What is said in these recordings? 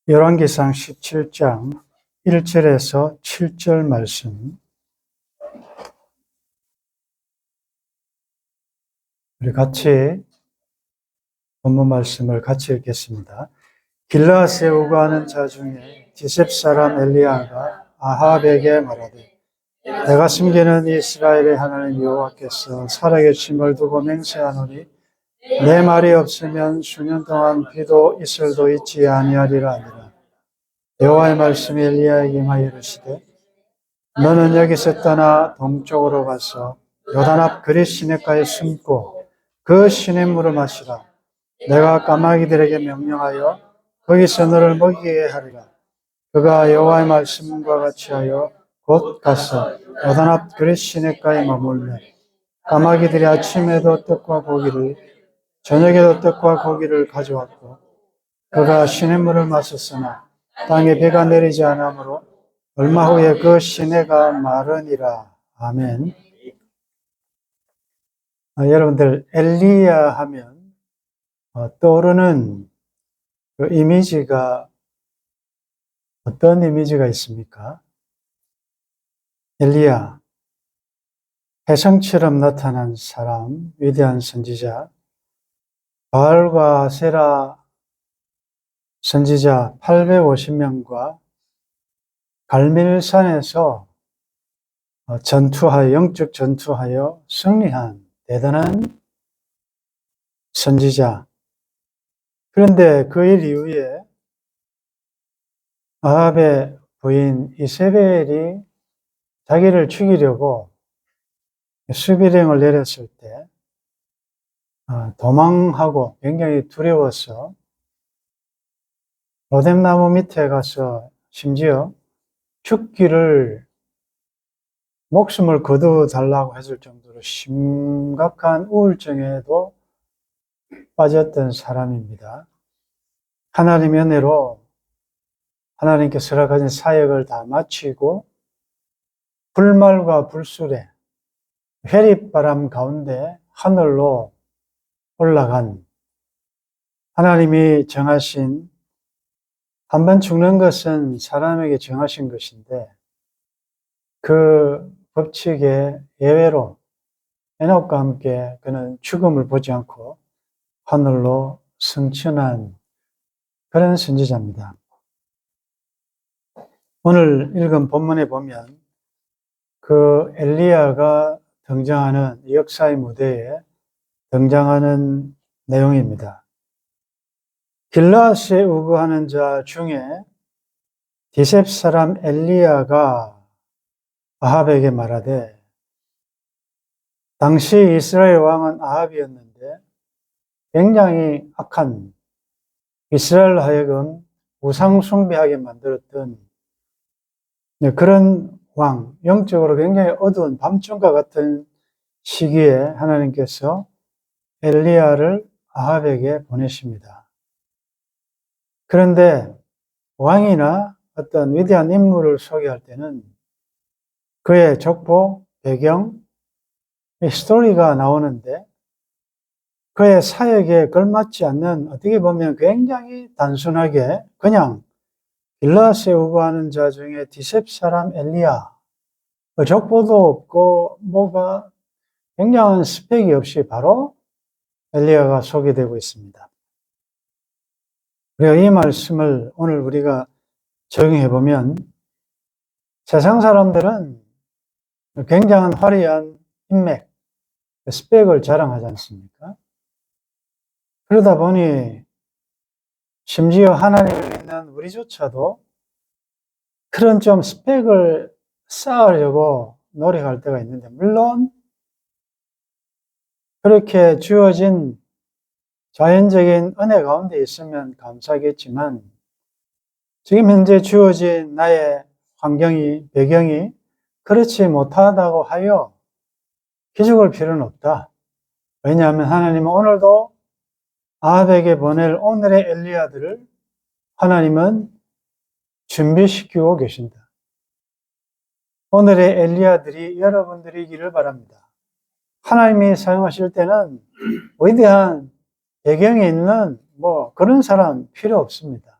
열왕기상 17장 1절에서 7절 말씀, 우리 같이 본문 말씀을 같이 읽겠습니다. 길르앗에 우거하는 자 중에 디셉 사람 엘리야가 아합에게 말하되, 내가 숨기는 이스라엘의 하나님 여호와께서 살아계심을 두고 맹세하노니 내 말이 없으면 수년 동안 비도 이슬도 있지 아니하리라 하니라. 여호와의 말씀이 엘리야에게 임하여 이르시되, 너는 여기서 떠나 동쪽으로 가서 요단 앞 그릿 시냇가에 숨고 그 시냇물을 마시라. 내가 까마귀들에게 명령하여 거기서 너를 먹이게 하리라. 그가 여호와의 말씀과 같이 하여 곧 가서 요단 앞 그릿 시냇가에 머물며 까마귀들이 아침에도 떡과 고기를 저녁에도 떡과 고기를 가져왔고, 그가 시냇물을 마셨으나 땅에 비가 내리지 않으므로 얼마 후에 그 시내가 마르니라. 아멘. 여러분들, 엘리야 하면 떠오르는 그 이미지가 어떤 이미지가 있습니까? 엘리야, 혜성처럼 나타난 사람, 위대한 선지자, 바알과 세라 선지자 850명과 갈멜산에서 전투하여, 영적 전투하여 승리한 대단한 선지자. 그런데 그 일 이후에 아합의 부인 이세벨이 자기를 죽이려고 수비령을 내렸을 때 도망하고 굉장히 두려워서 로뎀나무 밑에 가서 심지어 죽기를 목숨을 거두달라고 했을 정도로 심각한 우울증에도 빠졌던 사람입니다. 하나님의 은혜로 하나님께서 허락하신 사역을 다 마치고 불말과 불술에 회립바람 가운데 하늘로 올라간, 하나님이 정하신, 한번 죽는 것은 사람에게 정하신 것인데 그 법칙에 예외로 에녹과 함께 그는 죽음을 보지 않고 하늘로 승천한 그런 선지자입니다. 오늘 읽은 본문에 보면 그 엘리야가 등장하는 역사의 무대에 등장하는 내용입니다. 길르앗에 우거하는 자 중에 디셉 사람 엘리야가 아합에게 말하되, 당시 이스라엘 왕은 아합이었는데 굉장히 악한, 이스라엘로 하여금 우상 숭배하게 만들었던 그런 왕, 영적으로 굉장히 어두운 밤중과 같은 시기에 하나님께서 엘리야를 아합에게 보내십니다. 그런데 왕이나 어떤 위대한 인물을 소개할 때는 그의 족보, 배경, 스토리가 나오는데 그의 사역에 걸맞지 않는, 어떻게 보면 굉장히 단순하게 그냥 길르앗에 우거하는 자 중에 디셉 사람 엘리야, 족보도 없고 뭐가 굉장한 스펙이 없이 바로 엘리야가 소개되고 있습니다. 우리가 이 말씀을 오늘 우리가 적용해 보면 세상 사람들은 굉장한 화려한 인맥, 스펙을 자랑하지 않습니까? 그러다 보니 심지어 하나님을 믿는 우리조차도 그런 좀 스펙을 쌓으려고 노력할 때가 있는데, 물론 그렇게 주어진 자연적인 은혜 가운데 있으면 감사하겠지만, 지금 현재 주어진 나의 환경이, 배경이 그렇지 못하다고 하여 기죽을 필요는 없다. 왜냐하면 하나님은 오늘도 아합에게 보낼 오늘의 엘리야들을 하나님은 준비시키고 계신다. 오늘의 엘리야들이 여러분들이기를 바랍니다. 하나님이 사용하실 때는 위대한 배경이 있는 그런 사람 필요 없습니다.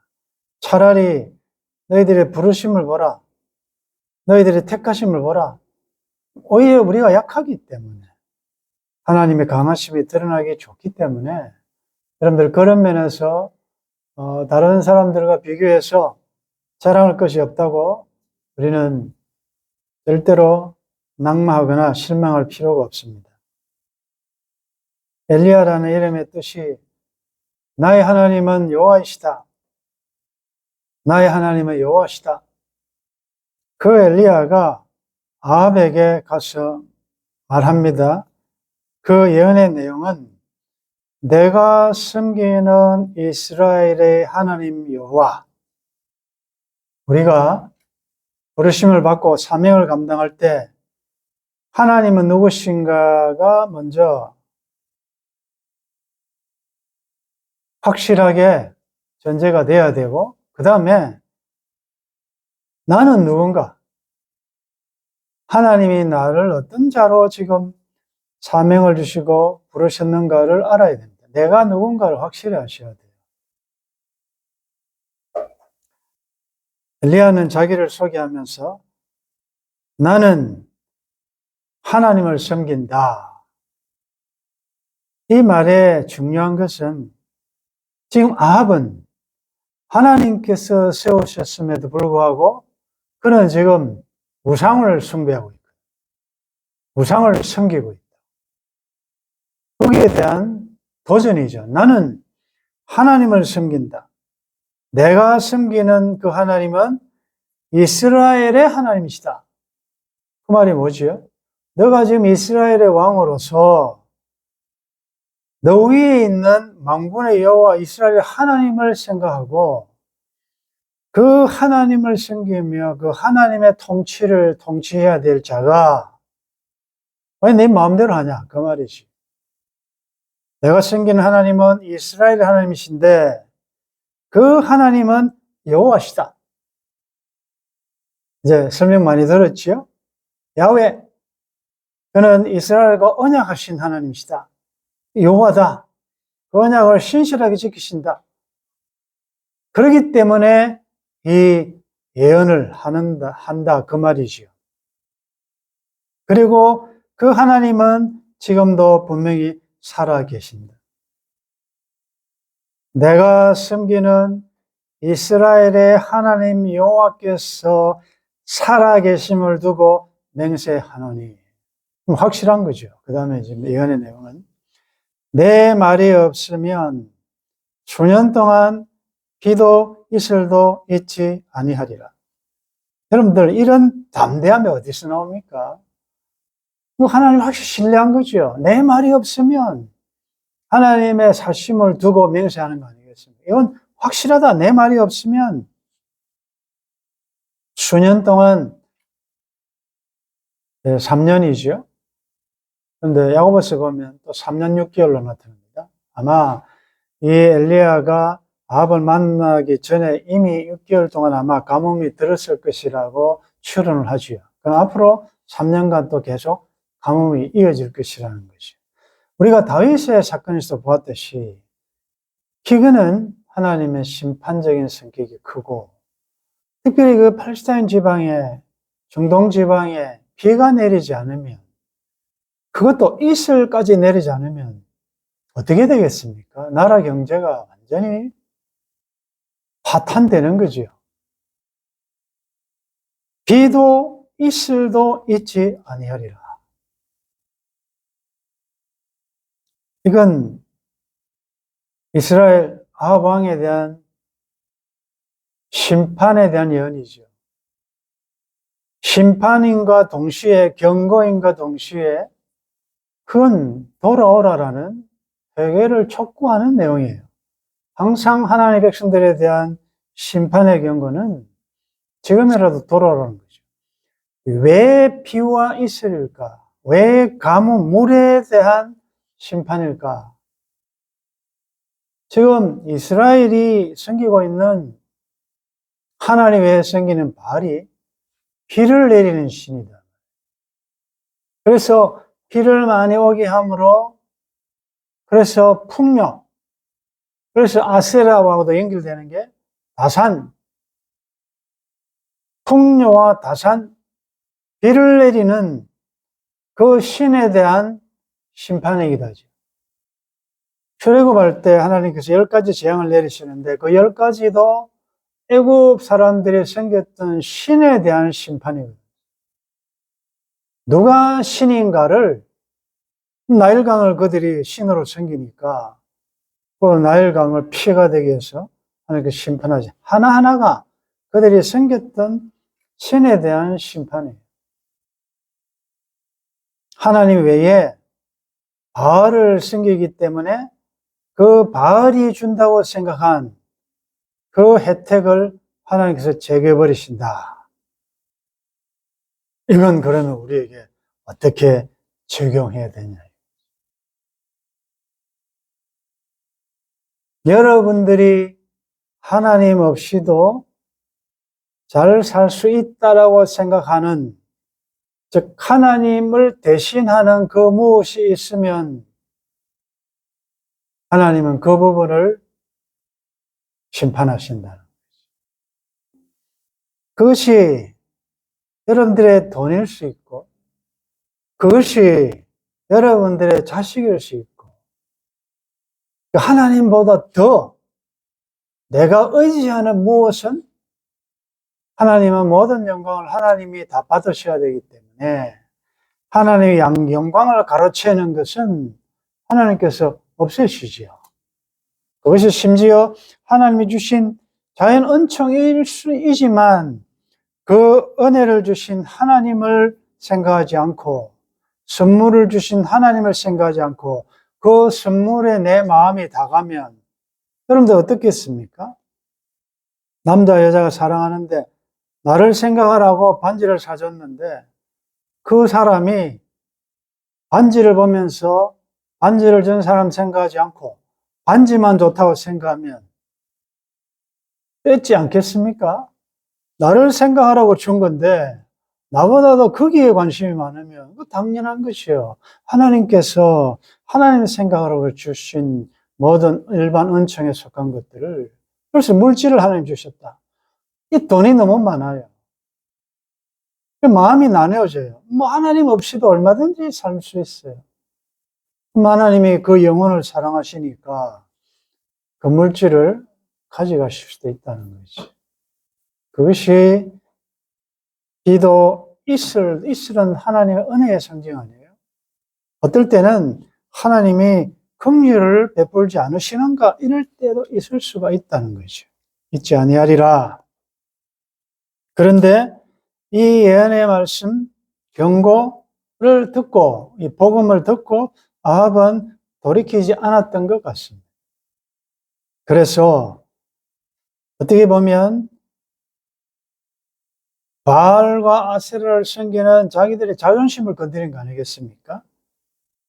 차라리 너희들의 부르심을 보라. 너희들의 택하심을 보라. 오히려 우리가 약하기 때문에 하나님의 강하심이 드러나기 좋기 때문에 여러분들 그런 면에서 다른 사람들과 비교해서 자랑할 것이 없다고 우리는 절대로 낙마하거나 실망할 필요가 없습니다. 엘리야라는 이름의 뜻이 나의 하나님은 여호와이시다. 나의 하나님은 여호와시다. 그 엘리야가 아합에게 가서 말합니다. 그 예언의 내용은 내가 섬기는 이스라엘의 하나님 여호와, 우리가 부르심을 받고 사명을 감당할 때 하나님은 누구신가가 먼저 확실하게 전제가 돼야 되고, 그 다음에 나는 누군가, 하나님이 나를 어떤 자로 지금 사명을 주시고 부르셨는가를 알아야 됩니다. 내가 누군가를 확실히 아셔야 돼요. 엘리야는 자기를 소개하면서 나는 하나님을 섬긴다. 이 말의 중요한 것은 지금 아합은 하나님께서 세우셨음에도 불구하고 그는 지금 우상을 숭배하고 있고 우상을 섬기고 있다. 거기에 대한 도전이죠. 나는 하나님을 섬긴다. 내가 섬기는 그 하나님은 이스라엘의 하나님이시다. 그 말이 뭐지요? 너가 지금 이스라엘의 왕으로서 너 위에 있는 만군의 여호와 이스라엘의 하나님을 생각하고 그 하나님을 섬기며 그 하나님의 통치를 통치해야 될 자가 왜 내 마음대로 하냐? 그 말이지. 내가 섬기는 하나님은 이스라엘의 하나님이신데 그 하나님은 여호와시다. 이제 설명 많이 들었지요? 야훼, 그는 이스라엘과 언약하신 하나님이시다. 여호와다. 그 언약을 신실하게 지키신다. 그렇기 때문에 이 예언을 한다 그 말이지요. 그리고 그 하나님은 지금도 분명히 살아계신다. 내가 섬기는 이스라엘의 하나님 여호와께서 살아계심을 두고 맹세하노니. 확실한 거죠. 그 다음에 이제 예언의 내용은 내 말이 없으면 수년 동안 비도 이슬도 있지 아니하리라. 여러분들 이런 담대함이 어디서 나옵니까? 하나님 확실히 신뢰한 거죠. 내 말이 없으면 하나님의 사심을 두고 맹세하는 거 아니겠습니까? 이건 확실하다. 내 말이 없으면 수년 동안 3년이죠. 그런데 야고보서 보면 또 3년 6개월로 나타납니다. 아마 이 엘리야가 아합을 만나기 전에 이미 6개월 동안 아마 가뭄이 들었을 것이라고 추론을 하지요. 그럼 앞으로 3년간 또 계속 가뭄이 이어질 것이라는 것이죠. 우리가 다윗의 사건에서 보았듯이 기근은 하나님의 심판적인 성격이 크고 특별히 그 팔레스타인 지방에 중동 지방에 비가 내리지 않으면 그것도 이슬까지 내리지 않으면 어떻게 되겠습니까? 나라 경제가 완전히 파탄되는 거죠. 비도 이슬도 있지 아니하리라. 이건 이스라엘 아합 왕에 대한 심판에 대한 예언이죠. 심판인과 동시에 경고인과 동시에 그건 돌아오라라는 회개를 촉구하는 내용이에요. 항상 하나님의 백성들에 대한 심판의 경고는 지금이라도 돌아오라는 거죠. 왜 비와 이슬일까? 왜 가뭄, 물에 대한 심판일까? 지금 이스라엘이 섬기고 있는 하나님 외에 섬기는 바알이 비를 내리는 신이다. 그래서 비를 많이 오게 함으로 그래서 풍요, 그래서 아세라와도 연결되는 게 다산, 풍요와 다산, 비를 내리는 그 신에 대한 심판이기도 하죠. 출애굽할 때 하나님께서 10가지 재앙을 내리시는데 그 10가지도 애굽 사람들이 섬겼던 신에 대한 심판이거든요. 누가 신인가를, 나일강을 그들이 신으로 섬기니까 그 나일강을 피해가 되게 해서 하나님께서 심판하지. 하나하나가 그들이 섬겼던 신에 대한 심판이에요. 하나님 외에 바알을 섬기기 때문에 그 바알이 준다고 생각한 그 혜택을 하나님께서 제거해버리신다. 이건 그러면 우리에게 어떻게 적용해야 되냐. 여러분들이 하나님 없이도 잘 살 수 있다라고 생각하는, 즉 하나님을 대신하는 그 무엇이 있으면 하나님은 그 부분을 심판하신다는 거죠. 그것이 여러분들의 돈일 수 있고, 그것이 여러분들의 자식일 수 있고, 하나님보다 더 내가 의지하는 무엇은 하나님은 모든 영광을 하나님이 다 받으셔야 되기 때문에 하나님의 영광을 가로채는 것은 하나님께서 없애시지요. 그것이 심지어 하나님이 주신 자연 은총일 수이지만 그 은혜를 주신 하나님을 생각하지 않고 선물을 주신 하나님을 생각하지 않고 그 선물에 내 마음이 다가면 여러분들 어떻겠습니까? 남자 여자가 사랑하는데 나를 생각하라고 반지를 사줬는데 그 사람이 반지를 보면서 반지를 준 사람 생각하지 않고 반지만 좋다고 생각하면 뺏지 않겠습니까? 나를 생각하라고 준 건데 나보다도 거기에 관심이 많으면 그 당연한 것이요. 하나님께서 하나님 생각하라고 주신 모든 일반 은총에 속한 것들을, 그래서 물질을 하나님 주셨다. 이 돈이 너무 많아요. 마음이 나뉘어져요. 뭐 하나님 없이도 얼마든지 살 수 있어요. 하나님이 그 영혼을 사랑하시니까 그 물질을 가져가실 수도 있다는 거지. 그것이 기도 이슬은 하나님의 은혜의 상징 아니에요? 어떨 때는 하나님이 긍휼을 베풀지 않으시는가 이럴 때도 있을 수가 있다는 거죠. 있지 아니하리라. 그런데 이 예언의 말씀, 경고를 듣고 이 복음을 듣고 아합은 돌이키지 않았던 것 같습니다. 그래서 어떻게 보면 바알과 아세라를 섬기는 자기들의 자존심을 건드린 거 아니겠습니까?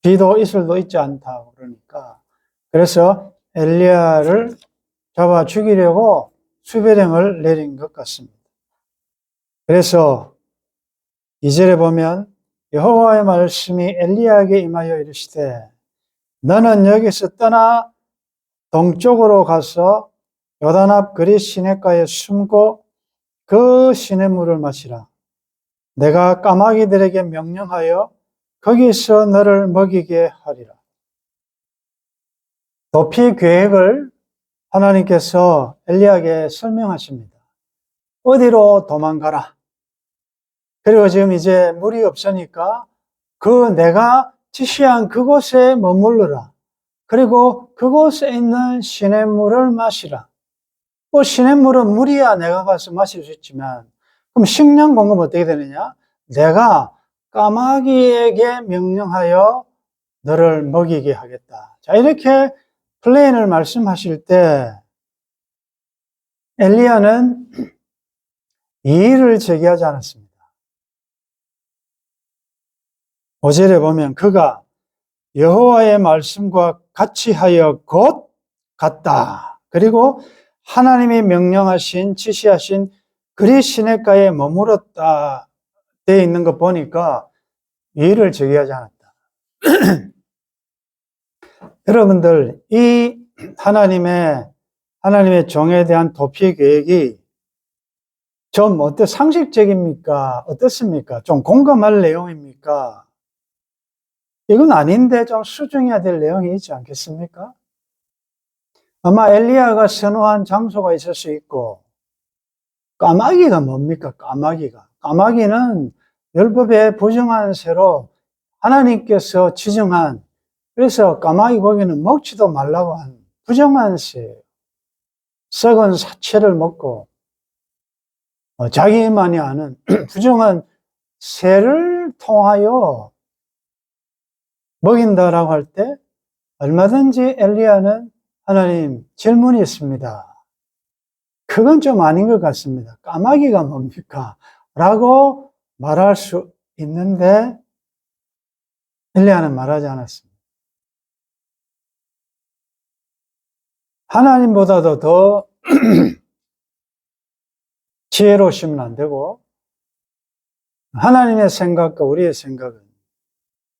비도 이슬도 있지 않다 그러니까. 그래서 엘리야를 잡아 죽이려고 수배령을 내린 것 같습니다. 그래서 2절에 보면 여호와의 말씀이 엘리야에게 임하여 이르시되 너는 여기서 떠나 동쪽으로 가서 요단 앞 그릿 시냇가에 숨고 그 시냇물을 마시라. 내가 까마귀들에게 명령하여 거기서 너를 먹이게 하리라. 도피 계획을 하나님께서 엘리야에게 설명하십니다. 어디로 도망가라. 그리고 지금 이제 물이 없으니까 그 내가 지시한 그곳에 머물러라. 그리고 그곳에 있는 시냇물을 마시라. 뭐 시냇물은 물이야 내가 가서 마실 수 있지만 그럼 식량 공급 어떻게 되느냐? 내가 까마귀에게 명령하여 너를 먹이게 하겠다. 자, 이렇게 플랜을 말씀하실 때 엘리야는 이의를 제기하지 않았습니다. 5절에 보면 그가 여호와의 말씀과 같이 하여 곧 갔다. 그리고 하나님이 명령하신 지시하신 그릿 시냇가에 머물렀다 되어 있는 거 보니까 이의를 제기하지 않았다. 여러분들 이 하나님의 하나님의 종에 대한 도피 계획이 좀 상식적입니까? 어떻습니까? 좀 공감할 내용입니까? 이건 아닌데 좀 수정해야 될 내용이 있지 않겠습니까? 아마 엘리야가 선호한 장소가 있을 수 있고, 까마귀가 뭡니까? 까마귀는 율법에 부정한 새로 하나님께서 지정한, 그래서 까마귀 고기는 먹지도 말라고 한 부정한 새예요. 썩은 사체를 먹고 자기만이 아는 부정한 새를 통하여 먹인다라고 할 때 얼마든지 엘리야는 하나님 질문이 있습니다. 그건 좀 아닌 것 같습니다. 까마귀가 뭡니까? 라고 말할 수 있는데 엘리야는 말하지 않았습니다. 하나님보다도 더 지혜로우시면 안 되고 하나님의 생각과 우리의 생각은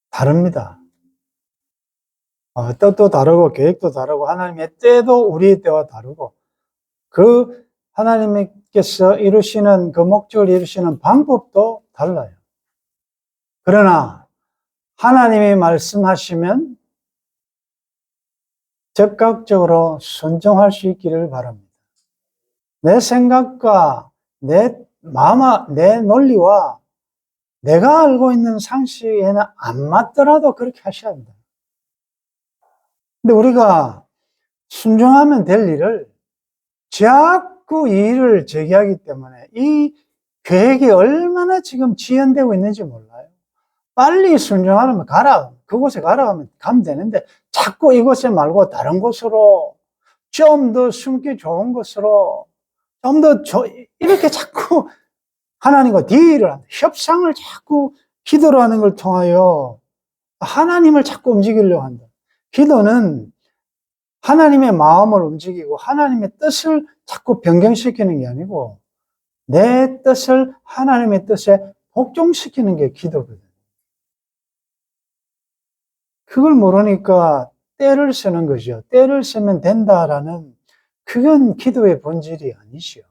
다릅니다. 뜻도 다르고 계획도 다르고 하나님의 때도 우리의 때와 다르고 그 하나님께서 이루시는 그 목적을 이루시는 방법도 달라요. 그러나 하나님이 말씀하시면 적극적으로 순종할 수 있기를 바랍니다. 내 생각과 내 마음, 내 논리와 내가 알고 있는 상식에는 안 맞더라도 그렇게 하셔야 합니다. 근데 우리가 순종하면 될 일을 자꾸 이 일을 제기하기 때문에 이 계획이 얼마나 지금 지연되고 있는지 몰라요. 빨리 순종하려면 그곳에 가면 되는데 자꾸 이곳에 말고 다른 곳으로 좀 더 숨기 좋은 곳으로 좀 더 이렇게 자꾸 하나님과 딜을 한다. 협상을 자꾸 기도로 하는 걸 통하여 하나님을 자꾸 움직이려고 한다. 기도는 하나님의 마음을 움직이고 하나님의 뜻을 자꾸 변경시키는 게 아니고 내 뜻을 하나님의 뜻에 복종시키는 게 기도거든. 그걸 모르니까 때를 쓰는 거죠. 때를 쓰면 된다라는 그건 기도의 본질이 아니시요.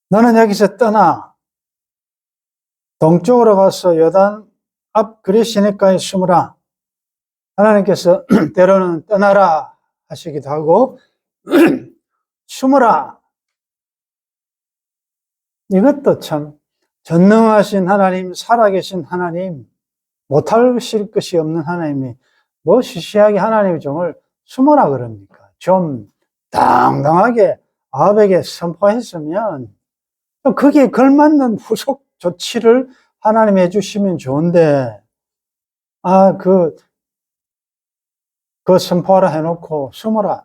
너는 여기서 떠나 동쪽으로 가서 요단 앞 그리시네가에 숨으라. 하나님께서 때로는 떠나라 하시기도 하고 숨으라. 이것도 참 전능하신 하나님, 살아계신 하나님, 못하실 것이 없는 하나님이 뭐 시시하게 하나님의 종을 숨어라 그럽니까? 좀 당당하게 아합에게 선포했으면 거기에 걸맞는 후속 조치를 하나님이 해주시면 좋은데 그 선포하라 해놓고 숨어라.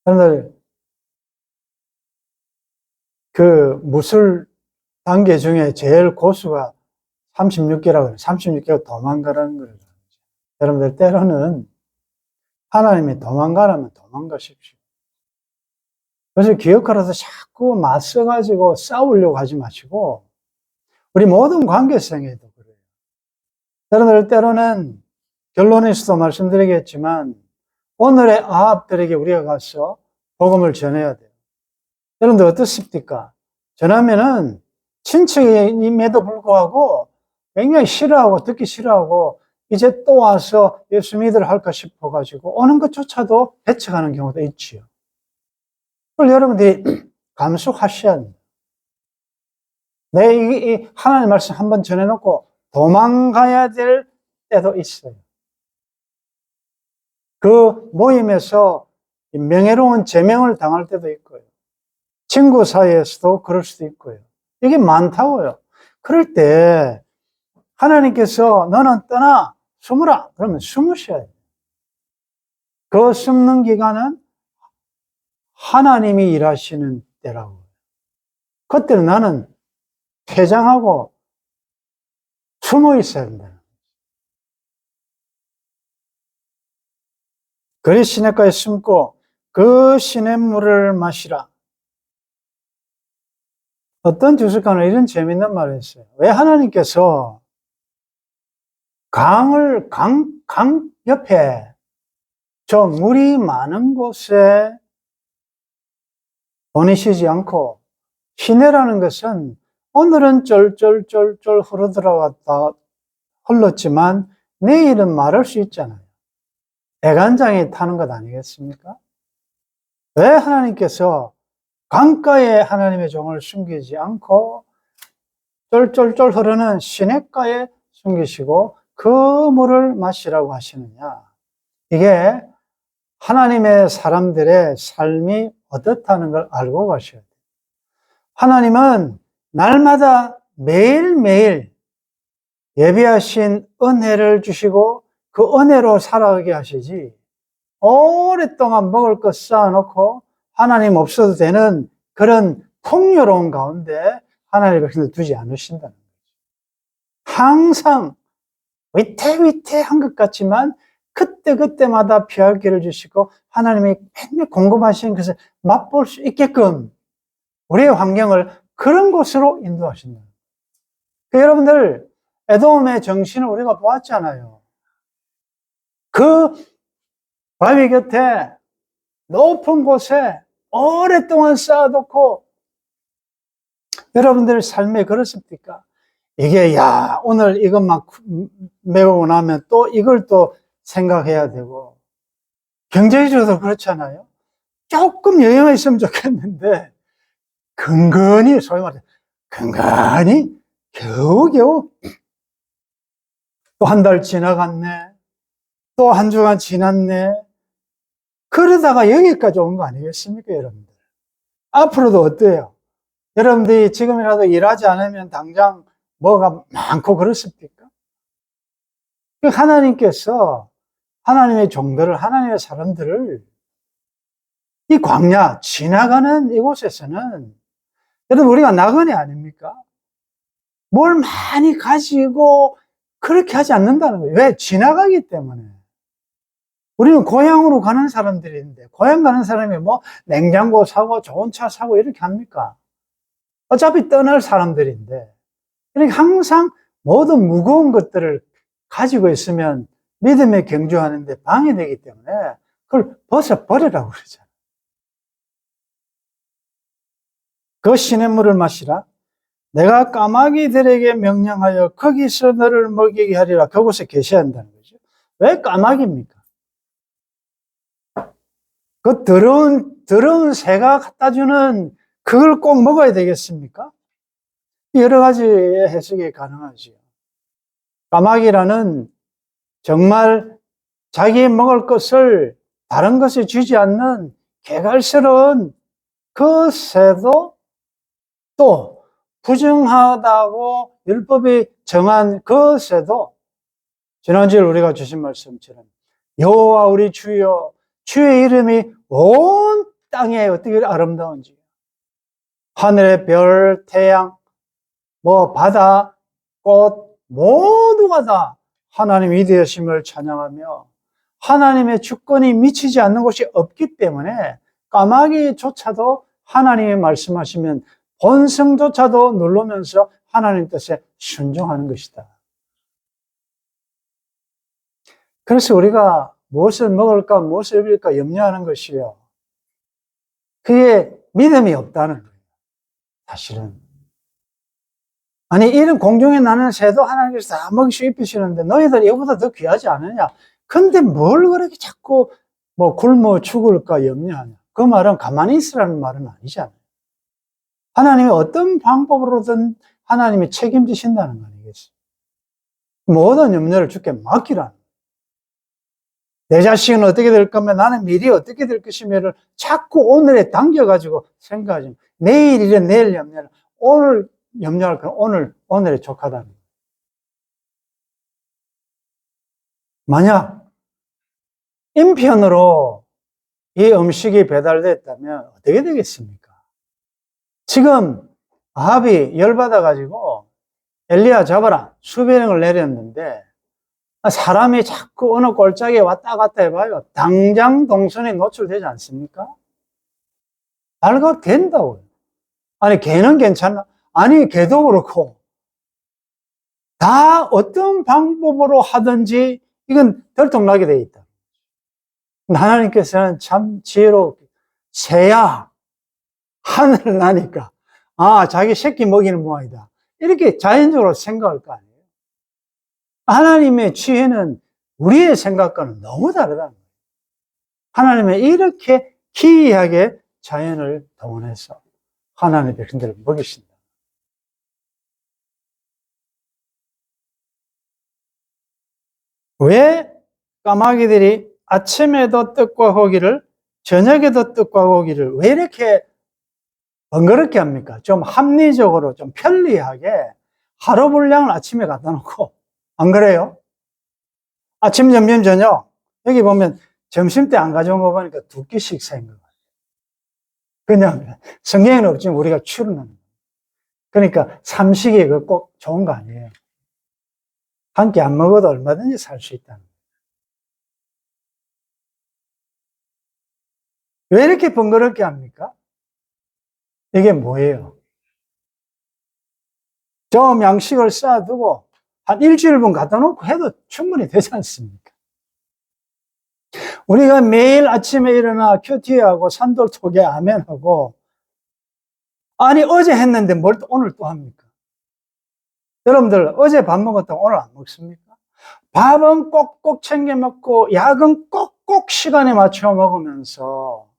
그런데 그 무술 단계 중에 제일 고수가 36개라고 해요. 36개가 도망가라는 거예요. 여러분들 때로는 하나님이 도망가라면 도망가십시오. 그래서 기억하라서 자꾸 맞서가지고 싸우려고 하지 마시고 우리 모든 관계성에도 그래요. 여러분들 때로는 결론에서도 말씀드리겠지만 오늘의 아합들에게 우리가 가서 복음을 전해야 돼요. 여러분들 어떻습니까? 전하면은 친척임에도 불구하고 굉장히 싫어하고 듣기 싫어하고 이제 또 와서 예수 믿으러 할까 싶어가지고 오는 것조차도 배척하는 경우도 있지요. 그걸 여러분들이 감수하셔야 합니다. 이 하나님의 말씀 한번 전해놓고 도망가야 될 때도 있어요. 그 모임에서 명예로운 제명을 당할 때도 있고요. 친구 사이에서도 그럴 수도 있고요. 이게 많다고요. 그럴 때 하나님께서 너는 떠나 숨으라 그러면 숨으셔야 돼요. 그 숨는 기간은 하나님이 일하시는 때라고. 그때는 나는 퇴장하고 숨어 있어야 된다. 그리 시냇가에 숨고 그 시냇물을 마시라. 어떤 주석가는 이런 재밌는 말을 했어요. 왜 하나님께서 옆에 저 물이 많은 곳에 보내시지 않고 시내라는 것은 오늘은 쫄쫄쫄쫄 흘러들어갔다 흘렀지만 내일은 말할 수 있잖아요. 애간장이 타는 것 아니겠습니까? 왜 하나님께서 강가에 하나님의 종을 숨기지 않고 쫄쫄쫄 흐르는 시냇가에 숨기시고 그 물을 마시라고 하시느냐? 이게 하나님의 사람들의 삶이 어떻다는 걸 알고 가셔야 돼요. 하나님은 날마다 매일매일 예비하신 은혜를 주시고 그 은혜로 살아가게 하시지, 오랫동안 먹을 것 쌓아놓고 하나님 없어도 되는 그런 풍요로운 가운데 하나님의 백성을 두지 않으신다는 거죠. 항상 위태위태한 것 같지만 그때그때마다 피할 길을 주시고 하나님이 맨날 공급하시는 것을 맛볼 수 있게끔 우리의 환경을 그런 곳으로 인도하신다. 여러분들, 에돔의 정신을 우리가 보았잖아요. 그 바위 곁에 높은 곳에 오랫동안 쌓아놓고, 여러분들 삶에 그렇습니까? 이게 오늘 이것만 메우고 나면 또 이걸 또 생각해야 되고, 경제적으로도 그렇잖아요. 조금 여유가 있으면 좋겠는데 근근히, 소위 말해 근근히 겨우겨우 또 한 달 지나갔네, 또 한 주간 지났네, 그러다가 여기까지 온 거 아니겠습니까, 여러분들? 앞으로도 어때요? 여러분들이 지금이라도 일하지 않으면 당장 뭐가 많고 그렇습니까? 하나님께서 하나님의 종들을, 하나님의 사람들을 이 광야 지나가는 이곳에서는, 여러분, 우리가 나그네 아닙니까? 뭘 많이 가지고 그렇게 하지 않는다는 거예요. 왜? 지나가기 때문에. 우리는 고향으로 가는 사람들인데, 고향 가는 사람이 뭐 냉장고 사고 좋은 차 사고 이렇게 합니까? 어차피 떠날 사람들인데, 그러니까 항상 모든 무거운 것들을 가지고 있으면 믿음에 경주하는데 방해되기 때문에 그걸 벗어버리라고 그러잖아요. 그 시냇물을 마시라. 내가 까마귀들에게 명령하여 거기서 너를 먹이게 하리라. 그곳에 계셔야 한다는 거죠. 왜 까마귀입니까? 그 더러운 새가 갖다 주는 그걸 꼭 먹어야 되겠습니까? 여러 가지 해석이 가능하지요. 까마귀라는 정말 자기 먹을 것을 다른 것에 주지 않는 개갈스러운 그 새도, 또 부정하다고 율법이 정한 그 새도, 지난주에 우리가 주신 말씀처럼 여호와 우리 주여, 주의 이름이 온 땅에 어떻게 아름다운지, 하늘의 별, 태양, 바다, 꽃, 모두가 다 하나님 위대하심을 찬양하며 하나님의 주권이 미치지 않는 곳이 없기 때문에 까마귀조차도 하나님이 말씀하시면 본성조차도 누르면서 하나님 뜻에 순종하는 것이다. 그래서 우리가 무엇을 먹을까, 무엇을 입을까 염려하는 것이요, 그게 믿음이 없다는 거예요, 사실은. 아니, 이런 공중에 나는 새도 하나님께서 다 먹이시고 입히시는데 너희들 이보다 더 귀하지 않느냐? 근데 뭘 그렇게 자꾸 굶어 죽을까 염려하냐? 그 말은 가만히 있으라는 말은 아니잖아요. 하나님이 어떤 방법으로든 하나님이 책임지신다는 거 아니겠어요? 모든 염려를 주께 맡기라는 거예요. 내 자식은 어떻게 될 거면, 나는 미래에 어떻게 될 것이며를 자꾸 오늘에 당겨가지고 생각하지. 내일 일에 내일 염려를, 오늘 염려할 건 오늘에 족하다는 거예요. 만약 인편으로 이 음식이 배달됐다면 어떻게 되겠습니까? 지금 아합이 열받아가지고 엘리야 잡아라, 수비령을 내렸는데 사람이 자꾸 어느 골짜기에 왔다 갔다 해봐요. 당장 동선에 노출되지 않습니까? 발각된다고요. 아니, 걔는 괜찮나? 아니, 걔도 그렇고 다 어떤 방법으로 하든지 이건 들통나게 돼 있다. 하나님께서는 참 지혜롭게 새야 하늘을 나니까 자기 새끼 먹이는 모양이다. 이렇게 자연적으로 생각할 거 아니에요. 하나님의 지혜는 우리의 생각과는 너무 다르다는 거예요. 하나님은 이렇게 기이하게 자연을 동원해서 하나님의 백성들을 먹이신다. 왜 까마귀들이 아침에도 떡과 고기를, 저녁에도 떡과 고기를 왜 이렇게 번거롭게 합니까? 좀 합리적으로, 좀 편리하게 하루 분량을 아침에 갖다 놓고, 안 그래요? 아침, 점심, 저녁. 여기 보면 점심 때 안 가져온 거 보니까 2끼씩 생긴 거 같아요. 그냥 성경에는 없지만 우리가 추론하는 거예요. 그러니까 삼식이 꼭 좋은 거 아니에요. 한 끼 안 먹어도 얼마든지 살 수 있다는 거예요. 왜 이렇게 번거롭게 합니까? 이게 뭐예요? 좀 양식을 쌓아두고 한 일주일분 갖다 놓고 해도 충분히 되지 않습니까? 우리가 매일 아침에 일어나 큐티하고 산돌토개 아멘하고 아니 어제 했는데 뭘 또 오늘 또 합니까? 여러분들 어제 밥 먹었다고 오늘 안 먹습니까? 밥은 꼭꼭 챙겨 먹고 약은 꼭꼭 시간에 맞춰 먹으면서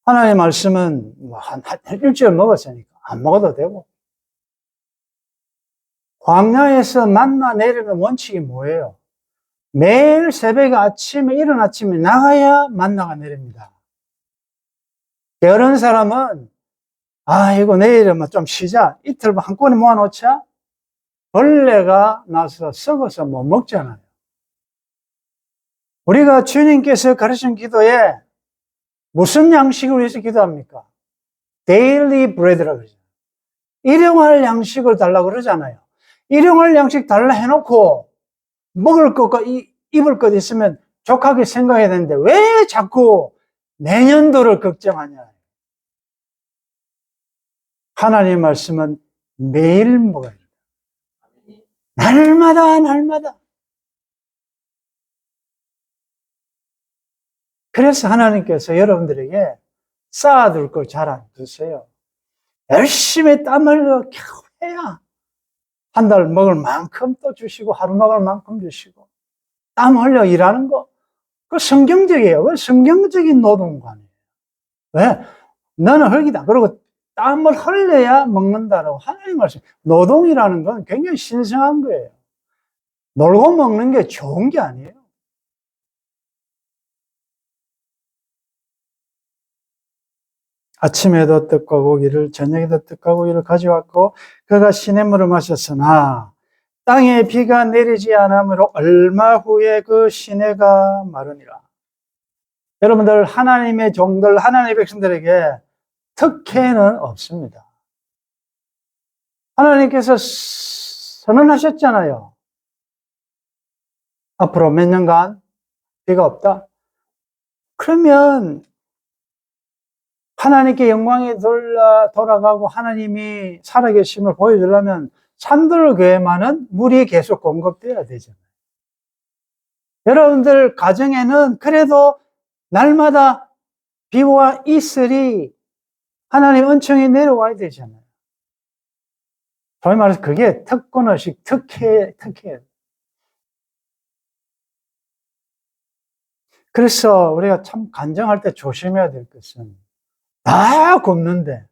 하나님의 말씀은 한 일주일 먹었으니까 안 먹어도 되고 광야에서 만나 내리는 원칙이 뭐예요? 매일 새벽에 아침에 이른 아침에 나가야 만나가 내립니다. 게으른 사람은 이거 내일은 좀 쉬자. 이틀 한꺼번에 모아놓자. 벌레가 나서 썩어서 못 먹잖아요. 우리가 주님께서 가르친 기도에 무슨 양식을 위해서 기도합니까? Daily bread라고 그러죠. 일용할 양식을 달라고 그러잖아요. 일용할 양식 달라 해놓고 먹을 것과 입을 것 있으면 족하게 생각해야 되는데 왜 자꾸 내년도를 걱정하냐. 하나님의 말씀은 매일 먹어야 됩니다. 날마다. 그래서 하나님께서 여러분들에게 쌓아둘 걸 잘 안 주세요. 열심히 땀 흘려 겨우 해야 한 달 먹을 만큼 또 주시고 하루 먹을 만큼 주시고 땀 흘려 일하는 거 그거 성경적이에요. 그거 성경적인 노동관이에요. 왜? 너는 흙이다. 그리고 땀을 흘려야 먹는다라고 하나님 말씀. 노동이라는 건 굉장히 신성한 거예요. 놀고 먹는 게 좋은 게 아니에요. 아침에도 떡과 고기를 저녁에도 떡과 고기를 가져왔고 그가 시냇물을 마셨으나 땅에 비가 내리지 않으므로 얼마 후에 그 시내가 마르니라. 여러분들 하나님의 종들 하나님의 백성들에게 특혜는 없습니다. 하나님께서 선언하셨잖아요. 앞으로 몇 년간 비가 없다. 그러면 하나님께 영광이 돌아가고 하나님이 살아계심을 보여주려면 산들교회만은 물이 계속 공급돼야 되잖아요. 여러분들 가정에는 그래도 날마다 비와 이슬이 하나님 은총이 내려와야 되잖아요. 소위 말해서 그게 특권의식, 특혜예요. 그래서 우리가 참 간증할 때 조심해야 될 것은 다 굽는데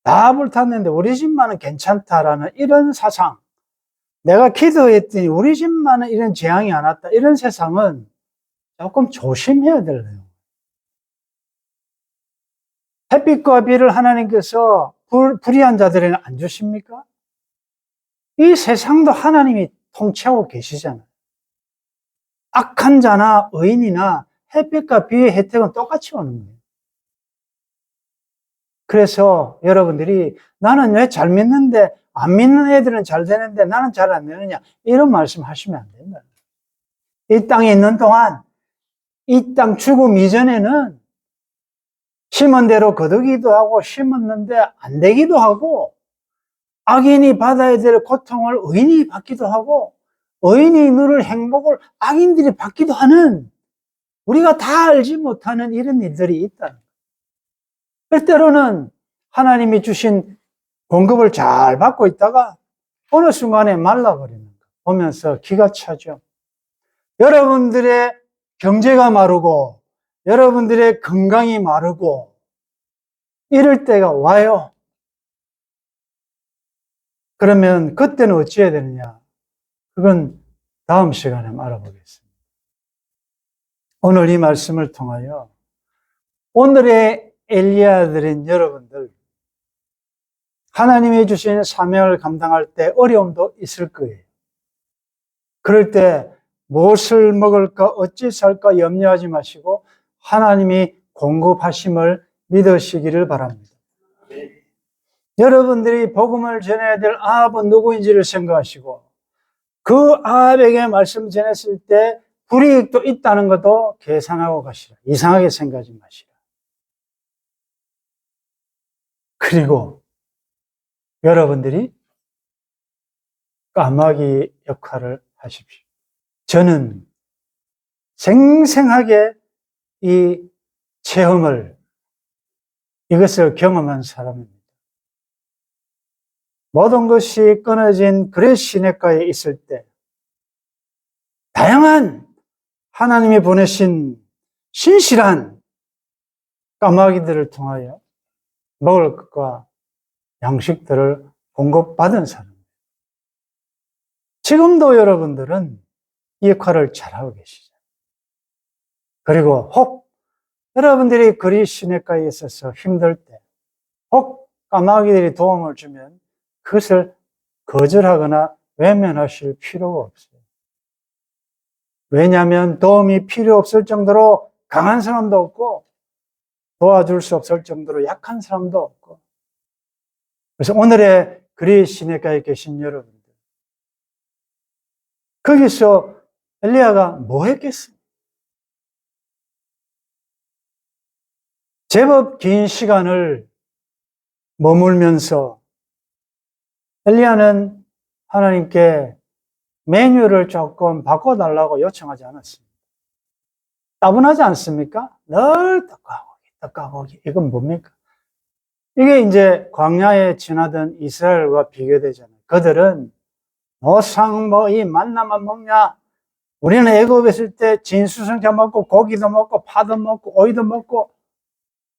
다 불탔는데 우리 집만은 괜찮다라는 이런 사상, 내가 기도했더니 우리 집만은 이런 재앙이 안 왔다, 이런 세상은 조금 조심해야 돼요. 햇빛과 비를 하나님께서 불의한 자들에게는 안 주십니까? 이 세상도 하나님이 통치하고 계시잖아요. 악한 자나 의인이나 햇빛과 비의 혜택은 똑같이 오는 거예요. 그래서 여러분들이 나는 왜 잘 믿는데 안 믿는 애들은 잘 되는데 나는 잘 안 되느냐, 이런 말씀 하시면 안 된다. 이 땅에 있는 동안 이 땅 죽음 이전에는 심은 대로 거두기도 하고 심었는데 안 되기도 하고 악인이 받아야 될 고통을 의인이 받기도 하고 의인이 누릴 행복을 악인들이 받기도 하는, 우리가 다 알지 못하는 이런 일들이 있다. 때로는 하나님이 주신 공급을 잘 받고 있다가 어느 순간에 말라버리는 거 보면서 기가 차죠. 여러분들의 경제가 마르고 여러분들의 건강이 마르고 이럴 때가 와요. 그러면 그때는 어찌해야 되느냐? 그건 다음 시간에 알아보겠습니다. 오늘 이 말씀을 통하여 오늘의 엘리야들인 여러분들, 하나님이 주신 사명을 감당할 때 어려움도 있을 거예요. 그럴 때 무엇을 먹을까, 어찌 살까 염려하지 마시고 하나님이 공급하심을 믿으시기를 바랍니다. 여러분들이 복음을 전해야 될 아합은 누구인지를 생각하시고 그 아합에게 말씀 전했을 때 불이익도 있다는 것도 계산하고 가시라. 이상하게 생각하지 마시라. 그리고 여러분들이 까마귀 역할을 하십시오. 저는 생생하게 이 체험을, 이것을 경험한 사람입니다. 모든 것이 끊어진 그레 시내가에 있을 때 다양한 하나님이 보내신 신실한 까마귀들을 통하여 먹을 것과 양식들을 공급받은 사람입니다. 지금도 여러분들은 이 역할을 잘하고 계시죠. 그리고 혹 여러분들이 그리 시내가에 있어서 힘들 때, 혹 까마귀들이 도움을 주면 그것을 거절하거나 외면하실 필요가 없어요. 왜냐하면 도움이 필요 없을 정도로 강한 사람도 없고 도와줄 수 없을 정도로 약한 사람도 없고, 그래서 오늘의 그리 시내가에 계신 여러분들, 거기서 엘리야가 뭐 했겠어요? 제법 긴 시간을 머물면서 엘리야는 하나님께 메뉴를 조금 바꿔달라고 요청하지 않았습니다. 따분하지 않습니까? 늘 떡가고기. 이건 뭡니까? 이게 이제 광야에 지나던 이스라엘과 비교되잖아요. 그들은 노상 이 만나만 먹냐? 우리는 애굽에 있을 때 진수성찬 먹고 고기도 먹고 파도 먹고 오이도 먹고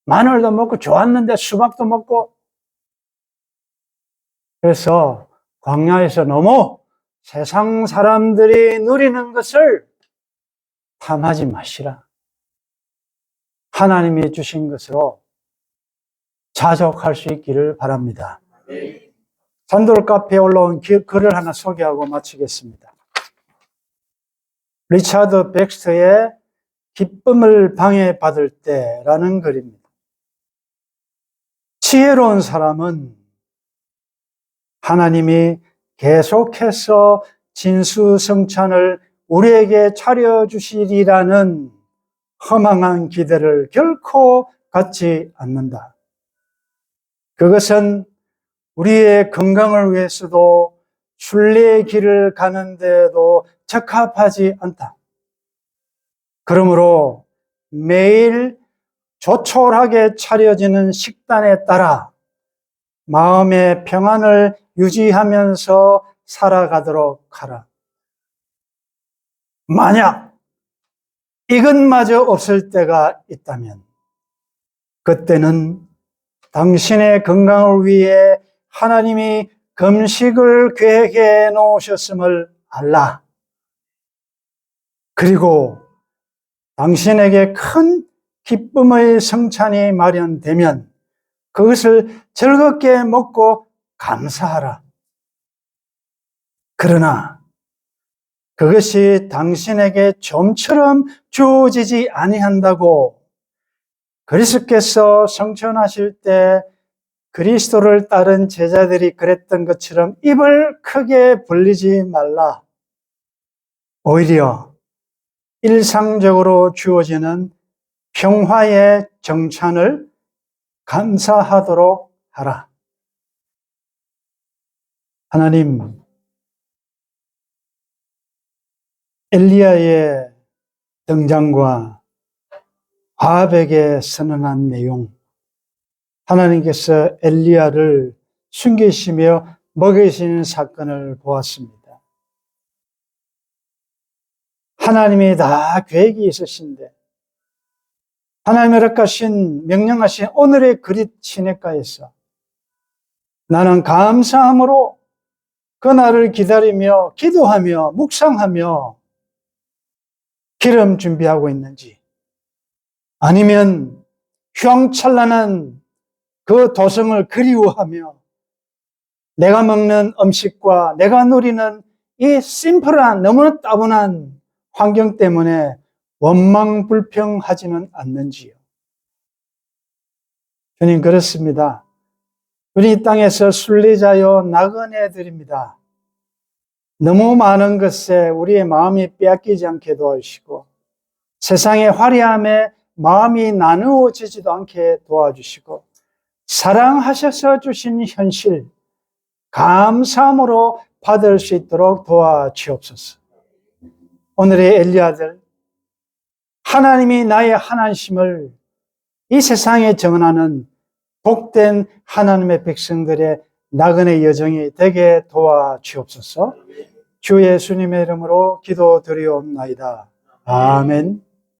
마늘도 먹고 좋았는데 수박도 먹고, 그래서 광야에서 너무 세상 사람들이 누리는 것을 탐하지 마시라. 하나님이 주신 것으로 자족할 수 있기를 바랍니다. 산돌 카페에 올라온 글을 하나 소개하고 마치겠습니다. 리차드 백스터의 기쁨을 방해받을 때라는 글입니다. 지혜로운 사람은 하나님이 계속해서 진수성찬을 우리에게 차려주시리라는 허망한 기대를 결코 갖지 않는다. 그것은 우리의 건강을 위해서도 순례의 길을 가는 데도 적합하지 않다. 그러므로 매일 조촐하게 차려지는 식단에 따라 마음의 평안을 유지하면서 살아가도록 하라. 만약 이것마저 없을 때가 있다면 그때는 당신의 건강을 위해 하나님이 금식을 계획해 놓으셨음을 알라. 그리고 당신에게 큰 기쁨의 성찬이 마련되면 그것을 즐겁게 먹고 감사하라. 그러나 그것이 당신에게 좀처럼 주어지지 아니한다고 그리스도께서 성천하실 때 그리스도를 따른 제자들이 그랬던 것처럼 입을 크게 벌리지 말라. 오히려 일상적으로 주어지는 평화의 정찬을 감사하도록 하라. 하나님, 엘리야의 등장과 아합에게 선언한 내용, 하나님께서 엘리야를 숨기시며 먹이시는 사건을 보았습니다. 하나님이 다 계획이 있으신데 하나님이 허락하신 명령하신 오늘의 그릿 시냇가에서 나는 감사함으로 그날을 기다리며 기도하며 묵상하며 기름 준비하고 있는지, 아니면 휘황찬란한 그 도성을 그리워하며 내가 먹는 음식과 내가 누리는 이 심플한 너무나 따분한 환경 때문에 원망불평하지는 않는지요. 주님, 그렇습니다. 우리 이 땅에서 순례자요 나그네들입니다. 너무 많은 것에 우리의 마음이 빼앗기지 않게 도와주시고 세상의 화려함에 마음이 나누어지지도 않게 도와주시고 사랑하셔서 주신 현실 감사함으로 받을 수 있도록 도와주옵소서. 오늘의 엘리야들, 하나님이 나의 하나님심을 이 세상에 정언하는 복된 하나님의 백성들의 나그네 여정이 되게 도와주옵소서. 주 예수님의 이름으로 기도드리옵나이다. 아멘.